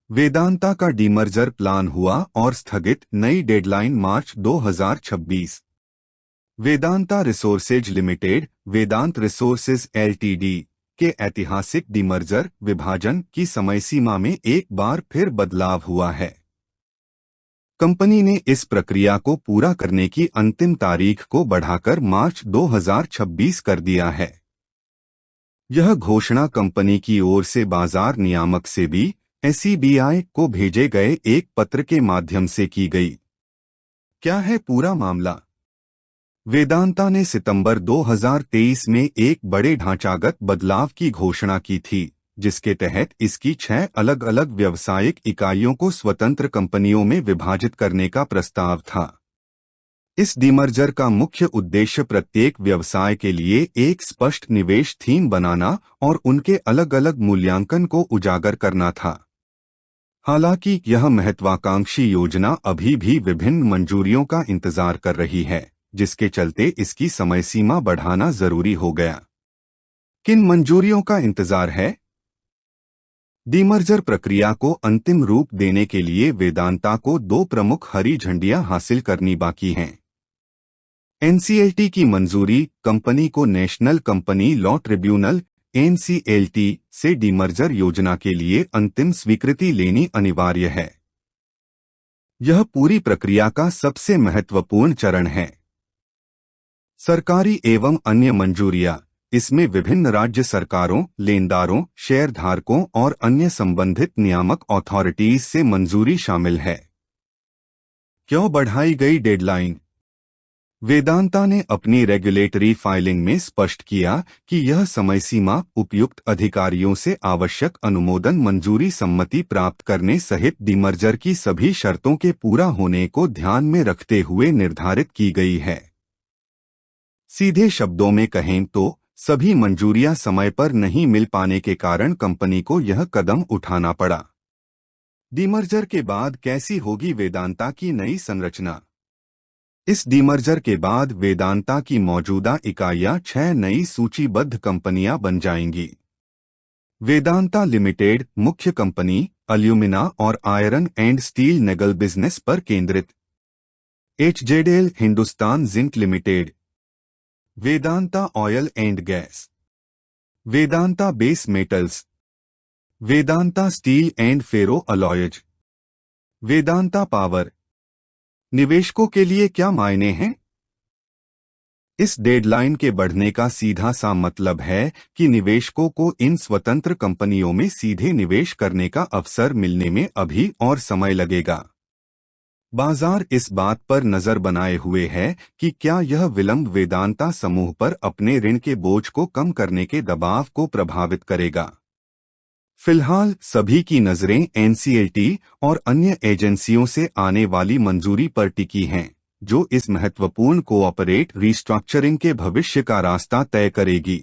वेदांता का demerger plan हुआ और स्थगित, नई डेडलाइन मार्च 2026। वेदांता रिसोर्सेज लिमिटेड, वेदांत रिसोर्सेज एलटीडी के ऐतिहासिक डीमर्जर विभाजन की समय सीमा में एक बार फिर बदलाव हुआ है। कंपनी ने इस प्रक्रिया को पूरा करने की अंतिम तारीख को बढ़ाकर मार्च 2026 कर दिया है। यह घोषणा कंपनी की ओर से बाजार नियामक सेबी SEBI को भेजे गए एक पत्र के माध्यम से की गई। क्या है पूरा मामला? वेदांता ने सितंबर 2023 में एक बड़े ढांचागत बदलाव की घोषणा की थी, जिसके तहत इसकी 6 अलग अलग व्यावसायिक इकाइयों को स्वतंत्र कंपनियों में विभाजित करने का प्रस्ताव था। इस डीमर्जर का मुख्य उद्देश्य प्रत्येक व्यवसाय के लिए एक स्पष्ट निवेश थीम बनाना और उनके अलग अलग मूल्यांकन को उजागर करना था। हालांकि यह महत्वाकांक्षी योजना अभी भी विभिन्न मंजूरियों का इंतजार कर रही है, जिसके चलते इसकी समय सीमा बढ़ाना जरूरी हो गया। किन मंजूरियों का इंतजार है? डीमर्जर प्रक्रिया को अंतिम रूप देने के लिए वेदांता को 2 प्रमुख हरी झंडियां हासिल करनी बाकी हैं। NCLT की मंजूरी, कंपनी को national company law tribunal NCLT से डीमर्जर योजना के लिए अंतिम स्वीकृति लेनी अनिवार्य है। यह पूरी प्रक्रिया का सबसे महत्वपूर्ण चरण है। सरकारी एवं अन्य मंजूरियां, इसमें विभिन्न राज्य सरकारों, लेनदारों, शेयरधारकों और अन्य संबंधित नियामक अथॉरिटीज से मंजूरी शामिल है। क्यों बढ़ाई गई डेडलाइन? वेदांता ने अपनी रेगुलेटरी फाइलिंग में स्पष्ट किया कि यह समय सीमा उपयुक्त अधिकारियों से आवश्यक अनुमोदन, मंजूरी, सम्मति प्राप्त करने सहित डीमर्जर की सभी शर्तों के पूरा होने को ध्यान में रखते हुए निर्धारित की गई है। सीधे शब्दों में कहें तो सभी मंजूरियां समय पर नहीं मिल पाने के कारण कंपनी को यह कदम उठाना पड़ा। डीमर्जर के बाद कैसी होगी वेदांता की नई संरचना? इस डीमर्जर के बाद वेदांता की मौजूदा इकाइयां 6 नई सूचीबद्ध कंपनियां बन जाएंगी। वेदांता लिमिटेड, मुख्य कंपनी एल्यूमिना और आयरन एंड स्टील नेगल बिजनेस पर केंद्रित। HZL Hindustan zinc limited, Vedanta oil and gas, Vedanta base metals, Vedanta steel and ferro alloys, Vedanta power. निवेशकों के लिए क्या मायने हैं? इस डेडलाइन के बढ़ने का सीधा सा मतलब है कि निवेशकों को इन स्वतंत्र कंपनियों में सीधे निवेश करने का अवसर मिलने में अभी और समय लगेगा। बाजार इस बात पर नजर बनाए हुए है कि क्या यह विलंब वेदांता समूह पर अपने ऋण के बोझ को कम करने के दबाव को प्रभावित करेगा। फिलहाल सभी की नजरें NCLT और अन्य एजेंसियों से आने वाली मंजूरी पर टिकी हैं, जो इस महत्वपूर्ण कोऑपरेट रीस्ट्रक्चरिंग के भविष्य का रास्ता तय करेगी।